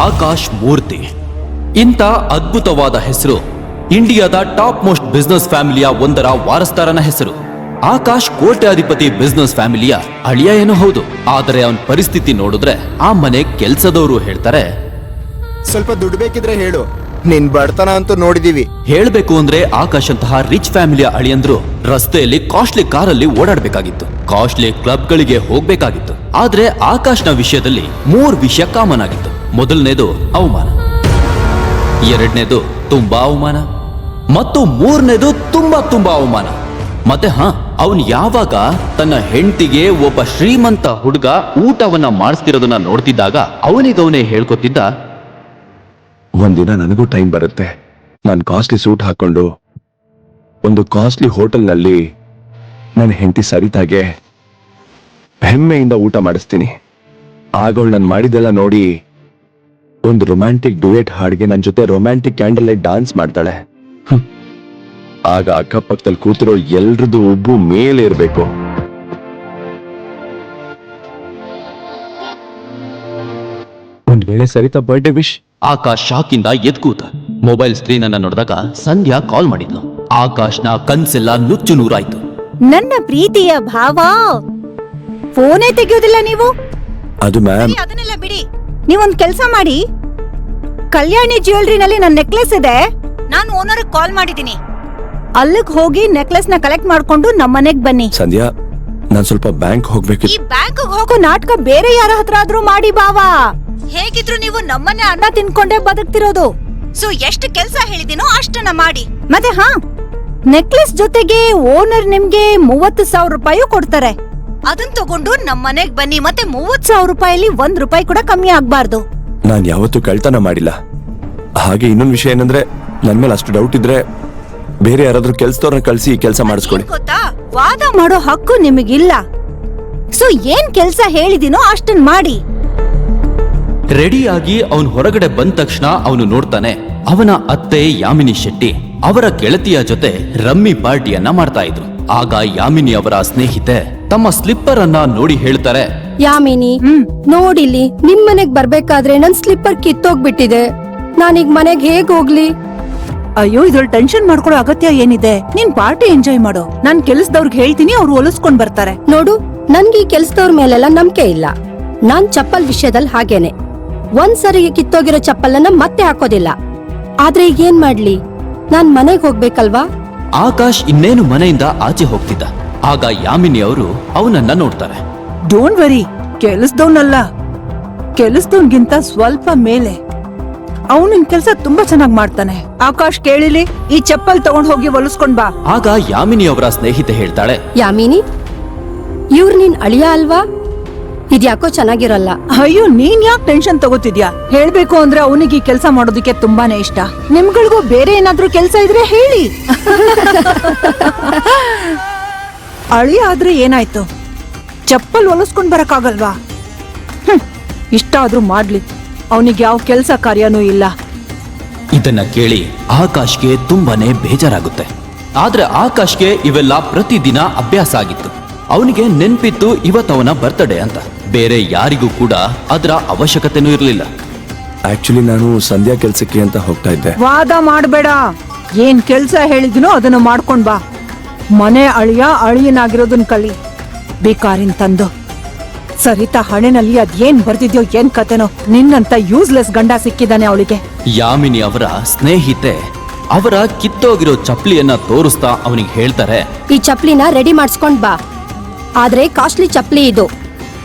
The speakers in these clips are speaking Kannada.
ಆಕಾಶ್ ಮೂರ್ತಿ. ಇಂಥ ಅದ್ಭುತವಾದ ಹೆಸರು ಇಂಡಿಯಾದ ಟಾಪ್ ಮೋಸ್ಟ್ ಬಿಸ್ನೆಸ್ ಫ್ಯಾಮಿಲಿಯ ಒಂದರ ವಾರಸ್ದಾರನ ಹೆಸರು. ಆಕಾಶ್ ಕೋಟ್ಯಾಧಿಪತಿ ಬಿಸ್ನೆಸ್ ಫ್ಯಾಮಿಲಿಯ ಅಳಿಯ ಏನೋ ಹೌದು, ಆದರೆ ಅವನ ಪರಿಸ್ಥಿತಿ ನೋಡಿದ್ರೆ ಆ ಮನೆ ಕೆಲ್ಸದವರು ಹೇಳ್ತಾರೆ, ಸ್ವಲ್ಪ ದುಡ್ಡು ಬೇಕಿದ್ರೆ ಹೇಳು, ನಿನ್ ಬಡತನ ಅಂತೂ ನೋಡಿದೀವಿ. ಹೇಳ್ಬೇಕು ಅಂದ್ರೆ ಆಕಾಶ್ ಅಂತಹ ರಿಚ್ ಫ್ಯಾಮಿಲಿಯ ಅಳಿಯಂದ್ರು ರಸ್ತೆಯಲ್ಲಿ ಕಾಸ್ಟ್ಲಿ ಕಾರಲ್ಲಿ ಓಡಾಡ್ಬೇಕಾಗಿತ್ತು, ಕಾಸ್ಟ್ಲಿ ಕ್ಲಬ್ಗಳಿಗೆ ಹೋಗ್ಬೇಕಾಗಿತ್ತು. ಆದ್ರೆ ಆಕಾಶ್ನ ವಿಷಯದಲ್ಲಿ 3 ವಿಷಯ ಕಾಮನ್ ಆಗಿತ್ತು. ಮೊದಲನೇದು ಅವಮಾನ, ಎರಡನೇದು ತುಂಬಾ ಅವಮಾನ, ಮತ್ತು ಮೂರನೇದು ತುಂಬಾ ಅವಮಾನ. ಮತ್ತೆ ಅವನ್ ಯಾವಾಗ ತನ್ನ ಹೆಂಡತಿಗೆ ಒಬ್ಬ ಶ್ರೀಮಂತ ಹುಡುಗ ಊಟವನ್ನ ಮಾಡಿಸ್ತಿರೋದನ್ನ ನೋಡ್ತಿದ್ದಾಗ ಅವನಿಗವನೇ ಹೇಳ್ಕೊತಿದ್ದ, ಒಂದಿನ ನನಗೂ ಟೈಮ್ ಬರುತ್ತೆ, ನಾನು ಕಾಸ್ಟ್ಲಿ ಸೂಟ್ ಹಾಕೊಂಡು ಒಂದು ಕಾಸ್ಟ್ಲಿ ಹೋಟೆಲ್ನಲ್ಲಿ ನನ್ನ ಹೆಂಡತಿ ಸರಿತಾಗೆ ಹೆಮ್ಮೆಯಿಂದ ಊಟ ಮಾಡಿಸ್ತೀನಿ. ಆಗ ನಾನು ಮಾಡಿದೆಲ್ಲ ನೋಡಿ ಒಂದು ರೊಮ್ಯಾಂಟಿಕ್ ಡುಯೆಟ್ ಹಾಡಿಗೆ ನನ್ನ ಜೊತೆ ರೊಮ್ಯಾಂಟಿಕ್ ಕ್ಯಾಂಡಲ್ ಲೈಟ್ ಡಾನ್ಸ್ ಮಾಡ್ತಾಳೆ. ಆಗ ಅಕ್ಕಪಕ್ಕದಲ್ಲಿ ಕೂತಿರೋ ಎಲ್ರದ್ದು ಉಬ್ಬು ಮೇಲೆ ಇರಬೇಕು. ಒಂದ್ ವೇಳೆ ಸರಿತಾ ಬರ್ಡೇ ವಿಶ್. ಆಕಾಶ್ ಶಾಕಿಂದ ಎದ್ಕೂತ ಮೊಬೈಲ್ ಸ್ಕ್ರೀನ್ ಅನ್ನ ನೋಡಿದಾಗ ಸಂಧ್ಯಾ ಕಾಲ್ ಮಾಡಿದ್ಲು. ಆಕಾಶ್ನ ಕನ್ಸೆಲ್ಲ ನುಚ್ಚು ನೂರಾಯ್ತು. ನನ್ನ ಪ್ರೀತಿಯ ಭಾವ, ಫೋನೇ ತೆಗೆಯೋದಿಲ್ಲ ನೀವು. ಅದು ಮ್ಯಾಮ್, ಅದನ್ನೆಲ್ಲ ಬಿಡಿ, ನೀವೊಂದ್ ಕೆಲ್ಸ ಮಾಡಿ, ಕಲ್ಯಾಣಿ ಜ್ಯುವೆಲ್ರಿನಲ್ಲಿ ನನ್ನ ನೆಕ್ಲೆಸ್ ಇದೆ, ನಾನು ಓನರ್ ಕಾಲ್ ಮಾಡಿದೀನಿ, ಅಲ್ಲಿಗ್ ಹೋಗಿ ನೆಕ್ಲೆಸ್ ನ ಕಲೆಕ್ಟ್ ಮಾಡ್ಕೊಂಡು ನಮ್ಮನೆಗ್ ಬನ್ನಿ. ಸಂಧ್ಯಾ, ನಾನ್ ಸ್ವಲ್ಪ ಬ್ಯಾಂಕ್ ಹೋಗ್ಬೇಕು. ಈ ಬ್ಯಾಂಕ್ ಹೋಗೋ ನಾಟಕ ಬೇರೆ ಯಾರ ಹತ್ರ ಆದ್ರೂ ಮಾಡಿ ಬಾವಾ. ಹೇಗಿದ್ರು ನೀವು ನಮ್ಮನೆ ಅನ್ನ ತಿನ್ಕೊಂಡೇ ಬದುಕ್ತಿರೋದು, ಸೊ ಎಷ್ಟು ಕೆಲ್ಸ ಹೇಳಿದಿನೋ ಅಷ್ಟನ್ನ ಮಾಡಿ. ಮತ್ತೆ ನೆಕ್ಲೆಸ್ ಜೊತೆಗೆ ಓನರ್ ನಿಮ್ಗೆ 30,000 ರೂಪಾಯಿ ಕೊಡ್ತಾರೆ, ಅದನ್ ತಗೊಂಡು ನಮ್ಮನೆಗ್ ಬನ್ನಿ. ಮತ್ತೆ 30,000 ರೂಪಾಯಿಲಿ 1 ರೂಪಾಯಿ ಕೂಡ ಕಮ್ಮಿ ಆಗ್ಬಾರ್ದು. ನಾನ್ ಯಾವತ್ತೂ ಕಳ್ತನ ಮಾಡಿಲ್ಲ. ಹಾಗೆ ಇನ್ನೊಂದ್ ವಿಷಯ ಏನಂದ್ರೆ, ನನ್ ಮೇಲೆ ಅಷ್ಟು ಡೌಟ್ ಇದ್ರೆ ಬೇರೆ ಯಾರಾದ್ರೂ ಕೆಲ್ಸದವ್ರನ್ನ ಕಳ್ಸಿ ಕೆಲಸ ಮಾಡಿಸ್ಕೊಳ್ಳಿ. ಗೊತ್ತಾ, ವಾದ ಮಾಡೋ ಹಕ್ಕು ನಿಮಗಿಲ್ಲ. ಸೊ ಏನ್ ಕೆಲ್ಸ ಹೇಳಿದಿನೋ ಅಷ್ಟನ್ ಮಾಡಿ. ರೆಡಿಯಾಗಿ ಅವನು ಹೊರಗಡೆ ಬಂದ ತಕ್ಷಣ ಅವನು ನೋಡ್ತಾನೆ, ಅವನ ಅತ್ತೆ ಯಾಮಿನಿ ಶೆಟ್ಟಿ ಅವರ ಗೆಳತಿಯ ಜೊತೆ ರಮ್ಮಿ ಪಾರ್ಟಿಯನ್ನ ಮಾಡ್ತಾ ಇದ್ರು. ಆಗ ಯಾಮಿನಿ ಅವರ ಸ್ನೇಹಿತೆ ತಮ್ಮ ಸ್ಲಿಪ್ಪರ್ ಅನ್ನ ನೋಡಿ ಹೇಳ್ತಾರೆ, ಯಾಮಿನಿ, ನೋಡಿಲಿ, ನಿಮ್ ಮನೆಗ್ ಬರ್ಬೇಕಾದ್ರೆ ನನ್ ಸ್ಲಿಪ್ಪರ್ ಕಿತ್ತೋಗ್ಬಿಟ್ಟಿದೆ, ನಾನೀಗ ಮನೆಗ್ ಹೇಗ್ ಹೋಗ್ಲಿ? ಅಯ್ಯೋ, ಇದ್ರಲ್ಲಿ ಟೆನ್ಷನ್ ಮಾಡ್ಕೊಳ್ಳೋ ಅಗತ್ಯ ಏನಿದೆ? ನೀನ್ ಪಾರ್ಟಿ ಎಂಜಾಯ್ ಮಾಡು, ನಾನ್ ಕೆಲ್ಸದವ್ರಿಗೆ ಹೇಳ್ತೀನಿ, ಅವ್ರು ಹೊಲಿಸ್ಕೊಂಡ್ ಬರ್ತಾರೆ. ನೋಡು, ನನ್ಗೆ ಈ ಕೆಲ್ಸದವ್ರ ಮೇಲೆಲ್ಲ ನಂಬಿಕೆ ಇಲ್ಲ. ನಾನ್ ಚಪ್ಪಲ್ ವಿಷಯದಲ್ಲಿ ಹಾಗೇನೆ, ಒಂದ್ಸರಿ ಕಿತ್ತೋಗಿರೋ ಚಪ್ಪಲನ್ನ ಮತ್ತೆ ಹಾಕೋದಿಲ್ಲ. ಆದ್ರೆ ಈಗ ಏನ್ ಮಾಡ್ಲಿ, ನಾನ್ ಮನೆಗ್ ಹೋಗ್ಬೇಕಲ್ವಾ? ಆಕಾಶ್ ಇನ್ನೇನು ಮನೆಯಿಂದ ಆಚೆ ಹೋಗ್ತಿದ್ದ. ಆಗ ಯಾಮಿನಿ ಅವರು ಅವನನ್ನ ನೋಡ್ತಾರೆ. ಡೋಂಟ್ ವರಿ, ಕೆಲಸದವನಲ್ಲ, ಕೆಲಸದವನ್ಗಿಂತ ಸ್ವಲ್ಪ ಮೇಲೆ. ಅವನಿನ್ ಕೆಲ್ಸ ತುಂಬಾ ಚೆನ್ನಾಗ್ ಮಾಡ್ತಾನೆ. ಆಕಾಶ್, ಕೇಳಿಲಿ, ಈ ಚಪ್ಪಲ್ ತಗೊಂಡ್ ಹೋಗಿ ಹೊಲಿಸ್ಕೊಂಡ್ ಬಾ. ಆಗ ಯಾಮಿನಿ ಅವರ ಸ್ನೇಹಿತೆ ಹೇಳ್ತಾಳೆ, ಯಾಮಿನಿ, ಇವ್ರು ನಿನ್ ಅಳಿಯ ಅಲ್ವಾ? ಇದ್ಯಾಕೋ ಚೆನ್ನಾಗಿರಲ್ಲ. ಅಯ್ಯೋ, ನೀನ್ ಯಾಕೆ ಟೆನ್ಷನ್ ತಗೋತಿದ್ಯಾ? ಹೇಳ್ಬೇಕು ಅಂದ್ರೆ ಅವನಿಗೆ ಈ ಕೆಲ್ಸ ಮಾಡೋದಕ್ಕೆ ತುಂಬಾನೇ ಇಷ್ಟ. ನಿಮ್ಗಳಿಗೂ ಬೇರೆ ಏನಾದ್ರೂ ಕೆಲ್ಸ ಇದ್ರೆ ಹೇಳಿ. ಅಳಿಯ ಆದ್ರೆ ಏನಾಯ್ತು, ಚಪ್ಪಲ್ ಹೊಲಿಸ್ಕೊಂಡ್ ಬರಕ್ಕಾಗಲ್ವಾ? ಇಷ್ಟ ಆದ್ರೂ ಮಾಡ್ಲಿ, ಅವನಿಗೆ ಯಾವ ಕೆಲ್ಸ ಕಾರ್ಯನೂ ಇಲ್ಲ. ಇದನ್ನ ಕೇಳಿ ಆಕಾಶ್ಗೆ ತುಂಬಾನೇ ಬೇಜಾರಾಗುತ್ತೆ. ಆದ್ರೆ ಆಕಾಶ್ಗೆ ಇವೆಲ್ಲ ಪ್ರತಿದಿನ ಅಭ್ಯಾಸ ಆಗಿತ್ತು. ಅವನಿಗೆ ನೆನ್ಪಿತ್ತು ಇವತ್ತವನ ಬರ್ತ್ಡೇ ಅಂತ. ಬೇರೆ ಯಾರಿಗೂ ಕೂಡ ಅದರ ಅವಶ್ಯಕತೆನೂ ಇರಲಿಲ್ಲ. ಆಕ್ಚುಲಿ ನಾನು ಸಂಧ್ಯಾ ಕೆಲ್ಸಕ್ಕೆ ಅಂತ ಹೋಗ್ತಾ ಇದ್ದೆ. ವಾದ ಮಾಡ್ಬೇಡ, ಏನ್ ಕೆಲ್ಸ ಹೇಳಿದ್ನೋ ಅದನ್ನು ಮಾಡ್ಕೊಂಡ್ ಬಾ. ಮನೆ ಅಳಿಯನಾಗಿರೋದನ್ ಕಲಿ, ಬೇಕಾರಿನ್ ತಂದು. ಸರಿತಾ ಹಣೆನಲ್ಲಿ ಅದೇನ್ ಬರ್ದಿದ್ಯೋ ಏನ್ ಕತೆನೋ, ನಿನ್ನಂತ ಯೂಸ್ಲೆಸ್ ಗಂಡ ಸಿಕ್ಕಿದಾನೆ ಅವಳಿಗೆ. ಯಾಮಿನಿ ಅವರ ಸ್ನೇಹಿತೆ ಅವರ ಕಿತ್ತೋಗಿರೋ ಚಪ್ಲಿಯನ್ನ ತೋರಿಸ್ತಾ ಅವನಿಗೆ ಹೇಳ್ತಾರೆ, ಈ ಚಪ್ಲಿನ ರೆಡಿ ಮಾಡಿಸ್ಕೊಂಡ್ ಬಾ, ಆದ್ರೆ ಕಾಸ್ಟ್ಲಿ ಚಪ್ಲಿ ಇದು,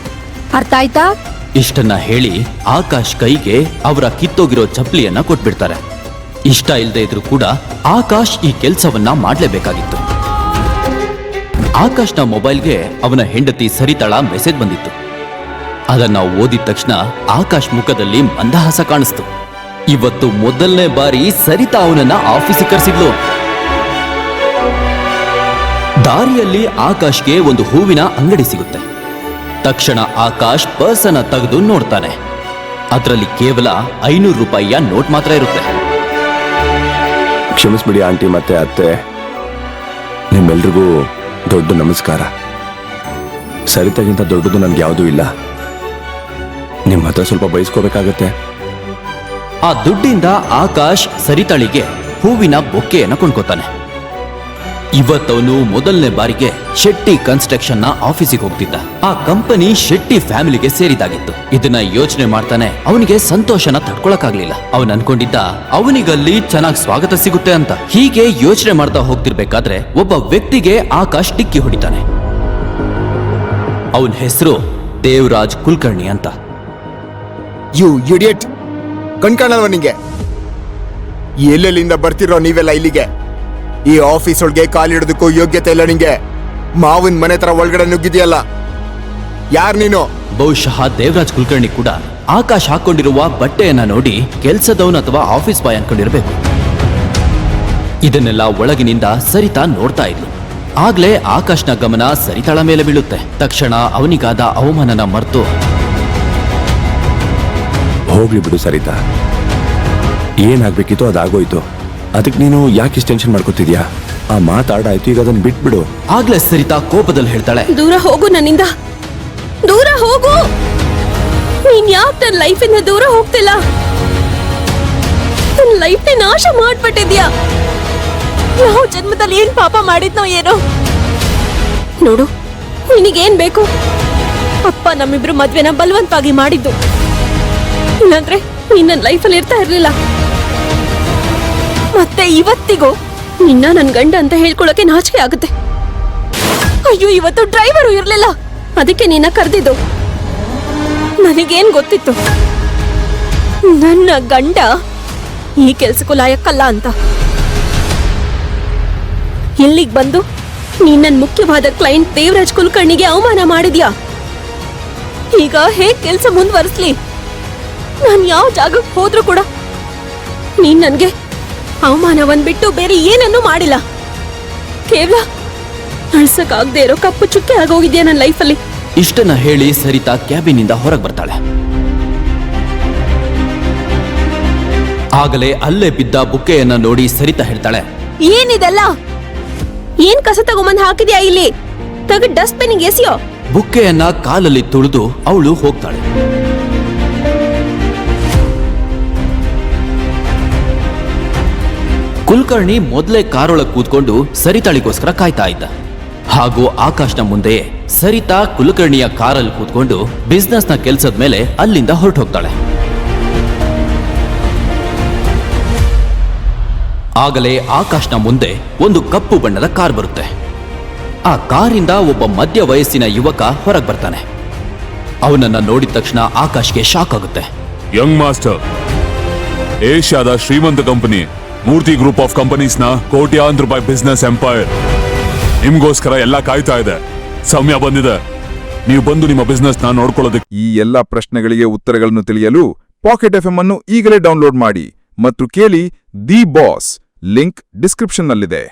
ಅರ್ಥ ಆಯ್ತಾ? ಇಷ್ಟನ್ನ ಹೇಳಿ ಆಕಾಶ್ ಕೈಗೆ ಅವರ ಕಿತ್ತೋಗಿರೋ ಚಪ್ಲಿಯನ್ನ ಕೊಟ್ಬಿಡ್ತಾರೆ. ಇಷ್ಟ ಇಲ್ಲದೆ ಇದ್ರೂ ಕೂಡ ಆಕಾಶ್ ಈ ಕೆಲ್ಸವನ್ನ ಮಾಡ್ಲೇಬೇಕಾಗಿತ್ತು. ಆಕಾಶ್ನ ಮೊಬೈಲ್ಗೆ ಅವನ ಹೆಂಡತಿ ಸರಿತಾಳ ಮೆಸೇಜ್ ಬಂದಿತ್ತು. ಅದನ್ನ ಓದಿದ ತಕ್ಷಣ ಆಕಾಶ್ ಮುಖದಲ್ಲಿ ಮಂದಹಾಸ ಕಾಣಿಸ್ತು. ಇವತ್ತು ಮೊದಲನೇ ಬಾರಿ ಸರಿತಾ ಅವನನ್ನ ಆಫೀಸಿಗೆ ಕರೆಸಿದ್ಲು. ದಾರಿಯಲ್ಲಿ ಆಕಾಶ್ಗೆ ಒಂದು ಹೂವಿನ ಅಂಗಡಿ ಸಿಗುತ್ತೆ. ತಕ್ಷಣ ಆಕಾಶ್ ಪರ್ಸನ್ನ ತೆಗೆದು ನೋಡ್ತಾನೆ. ಅದರಲ್ಲಿ ಕೇವಲ 500 ರೂಪಾಯಿಯ ನೋಟ್ ಮಾತ್ರ ಇರುತ್ತೆ. ಕ್ಷಮಿಸ್ಬಿಡಿ ಆಂಟಿ ಮತ್ತೆ ಅತ್ತೆ, ನಿಮ್ಮೆಲ್ರಿಗೂ ದೊಡ್ಡ ನಮಸ್ಕಾರ. ಸರಿತಾಗಿಂತ ದೊಡ್ಡದು ನನ್ಗೆ ಯಾವುದೂ ಇಲ್ಲ. ನಿಮ್ಮ ಹತ್ರ ಸ್ವಲ್ಪ ಬಯಸ್ಕೋಬೇಕಾಗತ್ತೆ. ಆ ದುಡ್ಡಿಂದ ಆಕಾಶ್ ಸರಿತಾಳಿಗೆ ಹೂವಿನ ಬೊಕ್ಕೆಯನ್ನ ಕೊಂಡ್ಕೋತಾನೆ. ಇವತ್ತವನು ಮೊದಲನೇ ಬಾರಿಗೆ ಶೆಟ್ಟಿ ಕನ್ಸ್ಟ್ರಕ್ಷನ್ ನ ಆಫೀಸಿಗೆ ಹೋಗ್ತಿದ್ದ. ಆ ಕಂಪನಿ ಶೆಟ್ಟಿ ಫ್ಯಾಮಿಲಿಗೆ ಸೇರಿದಾಗಿತ್ತು. ಇದನ್ನ ಯೋಚನೆ ಮಾಡ್ತಾನೆ ಅವನಿಗೆ ಸಂತೋಷನ ತಡ್ಕೊಳಕ್ಕಾಗ್ಲಿಲ್ಲ. ಅವನ್ ಅನ್ಕೊಂಡಿದ್ದ ಅವನಿಗಲ್ಲಿ ಚೆನ್ನಾಗಿ ಸ್ವಾಗತ ಸಿಗುತ್ತೆ ಅಂತ. ಹೀಗೆ ಯೋಚನೆ ಮಾಡ್ತಾ ಹೋಗ್ತಿರ್ಬೇಕಾದ್ರೆ ಒಬ್ಬ ವ್ಯಕ್ತಿಗೆ ಆಕಾಶ್ ಡಿಕ್ಕಿ ಹೊಡಿತಾನೆ. ಅವನ ಹೆಸರು ದೇವರಾಜ್ ಕುಲಕರ್ಣಿ ಅಂತ. ಯು ಇಡಿಯಟ್, ಕಣ್ಕಾಣಲ್ವ ನಿಂಗೆ? ಎಲ್ಲೆಲ್ಲಿಂದ ಬರ್ತಿರೋ ನೀವೆಲ್ಲ ಇಲ್ಲಿಗೆ? ಈ ಆಫೀಸ್ ಒಳಗೆ ಕಾಲಿಡೋದಕ್ಕೂ ಯೋಗ್ಯತೆ ಇಲ್ಲ ನಿಂಗೆ. ಮಾವನ್ ಮನೆ ತರ ಒಳಗಡೆ ನುಗ್ಗಿದ್ಯಲ್ಲ, ಯಾರ್ ನೀನು? ಬಹುಶಃ ದೇವರಾಜ್ ಕುಲಕರ್ಣಿ ಕೂಡ ಆಕಾಶ್ ಹಾಕೊಂಡಿರುವ ಬಟ್ಟೆಯನ್ನ ನೋಡಿ ಕೆಲ್ಸದವನು ಅಥವಾ ಆಫೀಸ್ ಬಾಯ್ ಅನ್ಕೊಂಡಿರ್ಬೇಕು. ಇದನ್ನೆಲ್ಲ ಒಳಗಿನಿಂದ ಸರಿತಾ ನೋಡ್ತಾ ಇದ್ಲು. ಆಗ್ಲೇ ಆಕಾಶ್ನ ಗಮನ ಸರಿತಾಳ ಮೇಲೆ ಬೀಳುತ್ತೆ. ತಕ್ಷಣ ಅವನಿಗಾದ ಅವಮಾನನ ಮರೆತು, ಹೋಗ್ಲಿ ಬಿಡು ಸರಿತಾ, ಏನಾಗ್ಬೇಕಿತ್ತು ಅದಾಗೋಯ್ತು. ಅದಕ್ಕೆ ನೀನು ಯಾಕೆ ಟೆನ್ಷನ್ ಮಾಡ್ಕೊತಿದ್ಯಾ? ಆ ಮಾತಾಡಾಯ್ತು, ಈಗ ಅದನ್ನ ಬಿಟ್ಬಿಡು. ಆಗ್ಲೇ ಸರಿತಾ ಕೋಪದಲ್ಲಿ ಹೇಳ್ತಾಳೆ, ದೂರ ಹೋಗು ನನ್ನಿಂದ, ದೂರ ಹೋಗು. ನೀನ್ ಯಾಕೆ ನನ್ನ ಲೈಫಿಂದ ದೂರ ಹೋಗ್ತಿಲ್ಲ? ನನ್ನ ಲೈಫ್ನ ನಾಶ ಮಾಡ್ಬಿಟ್ಟಿದ್ಯಾ. ಯಾವ ಜನ್ಮದಲ್ಲಿ ಏನ್ ಪಾಪ ಮಾಡಿದ್ನೋ ಏನೋ. ನೋಡು, ನಿನಗೇನ್ ಬೇಕು? ಅಪ್ಪ ನಮ್ಮಿಬ್ರು ಮದ್ವೆನ ಬಲವಂತವಾಗಿ ಮಾಡಿದ್ದು. ಇಲ್ಲಾಂದ್ರೆ ನೀನ್ ನನ್ನ ಲೈಫಲ್ಲಿ ಇರ್ತಾ ಇರ್ಲಿಲ್ಲ. ಮತ್ತೆ ಇವತ್ತಿಗೂ ನಿನ್ನ ನನ್ ಗಂಡ ಅಂತ ಹೇಳ್ಕೊಳಕ್ಕೆ ನಾಚಿಕೆ ಆಗುತ್ತೆ. ಅಯ್ಯೋ, ಇವತ್ತು ಡ್ರೈವರು ಇರ್ಲಿಲ್ಲ, ಅದಕ್ಕೆ ನಿನ್ನ ಕರೆದಿದ್ದು. ನನಗೇನ್ ಗೊತ್ತಿತ್ತು ನನ್ನ ಗಂಡ ಈ ಕೆಲ್ಸಕ್ಕೂ ಲಾಯಕ್ಕಲ್ಲ ಅಂತ. ಇಲ್ಲಿಗ್ ಬಂದು ನೀನ್ ನನ್ ಮುಖ್ಯವಾದ ಕ್ಲೈಂಟ್ ದೇವರಾಜ್ ಕುಲಕರ್ಣಿಗೆ ಅವಮಾನ ಮಾಡಿದ್ಯಾ. ಈಗ ಹೇಗ್ ಕೆಲ್ಸ ಮುಂದುವರಿಸ್ಲಿ? ನಾನ್ ಯಾವ ಜಾಗಕ್ಕೆ ಹೋದ್ರೂ ಕೂಡ ನೀನ್ ನನ್ಗೆ ಅವಮಾನವನ್ ಬಿಟ್ಟು ಬೇರೆ ಏನನ್ನೂ ಮಾಡಿಲ್ಲ. ಕೇವಲ ಅಳ್ಸಕ್ಕಾಗದೆ ಇರೋ ಕಪ್ಪು ಚುಕ್ಕೆ ಆಗೋಗಿದ್ಯಾ ನನ್ನ ಲೈಫಲ್ಲಿ. ಇಷ್ಟನ್ನ ಹೇಳಿ ಸರಿತಾ ಕ್ಯಾಬಿನಿಂದ ಹೊರಗೆ ಬರ್ತಾಳೆ. ಆಗಲೇ ಅಲ್ಲೇ ಬಿದ್ದ ಬುಕ್ಕೆಯನ್ನ ನೋಡಿ ಸರಿತಾ ಹೇಳ್ತಾಳೆ, ಏನಿದೆಲ್ಲ? ಏನ್ ಕಸ ತಗೊಂಬಂದ್ ಹಾಕಿದ್ಯಾ ಇಲ್ಲಿ? ತೆಗೆದು ಡಸ್ಟ್ ಬಿನ್ನಿಗೆ ಎಸೆಯೋ. ಬುಕ್ಕೆಯನ್ನ ಕಾಲಲ್ಲಿ ತುಳಿದು ಅವಳು ಹೋಗ್ತಾಳೆ. ಕುಲಕರ್ಣಿ ಮೊದಲೇ ಕಾರೊಳಗೆ ಕೂತ್ಕೊಂಡು ಸರಿತಾಳಿಗೋಸ್ಕರ ಕಾಯ್ತಾ ಇದ್ದ. ಹಾಗೂ ಆಕಾಶ್ನ ಮುಂದೆಯೇ ಸರಿತಾ ಕುಲಕರ್ಣಿಯ ಕಾರಲ್ಲಿ ಕೂತ್ಕೊಂಡು ಬಿಸ್ನೆಸ್ನ ಕೆಲ್ಸದ ಮೇಲೆ ಅಲ್ಲಿಂದ ಹೊರಟು ಹೋಗ್ತಾಳೆ. ಆಗಲೇ ಆಕಾಶ್ನ ಮುಂದೆ ಒಂದು ಕಪ್ಪು ಬಣ್ಣದ ಕಾರ್ ಬರುತ್ತೆ. ಆ ಕಾರಿಂದ ಒಬ್ಬ ಮಧ್ಯ ವಯಸ್ಸಿನ ಯುವಕ ಹೊರಗೆ ಬರ್ತಾನೆ. ಅವನನ್ನ ನೋಡಿದ ತಕ್ಷಣ ಆಕಾಶ್ಗೆ ಶಾಕ್ ಆಗುತ್ತೆ. ಯಂಗ್ ಮಾಸ್ಟರ್, ಏಷ್ಯಾದ ಶ್ರೀಮಂತ company Murthy group of companies ನ ಕೋಟ್ಯಾಂತರ ರೂಪಾಯಿ ಬಿಸ್ನೆಸ್ ಎಂಪೈರ್ ನಿಮ್ಗೋಸ್ಕರ ಎಲ್ಲ ಕಾಯ್ತಾ ಇದೆ. ಸಮಯ ಬಂದಿದೆ, ನೀವು ಬಂದು ನಿಮ್ಮ ಬಿಸ್ನೆಸ್ ನ ನೋಡ್ಕೊಳ್ಳೋದಕ್ಕೆ. ಈ ಎಲ್ಲಾ ಪ್ರಶ್ನೆಗಳಿಗೆ ಉತ್ತರಗಳನ್ನು ತಿಳಿಯಲು ಪಾಕೆಟ್ ಎಫ್ಎಂ ಅನ್ನು ಈಗಲೇ ಡೌನ್ಲೋಡ್ ಮಾಡಿ ಮತ್ತು ಕೇಳಿ ದಿ ಬಾಸ್. ಲಿಂಕ್ ಡಿಸ್ಕ್ರಿಪ್ಷನ್ನಲ್ಲಿದೆ.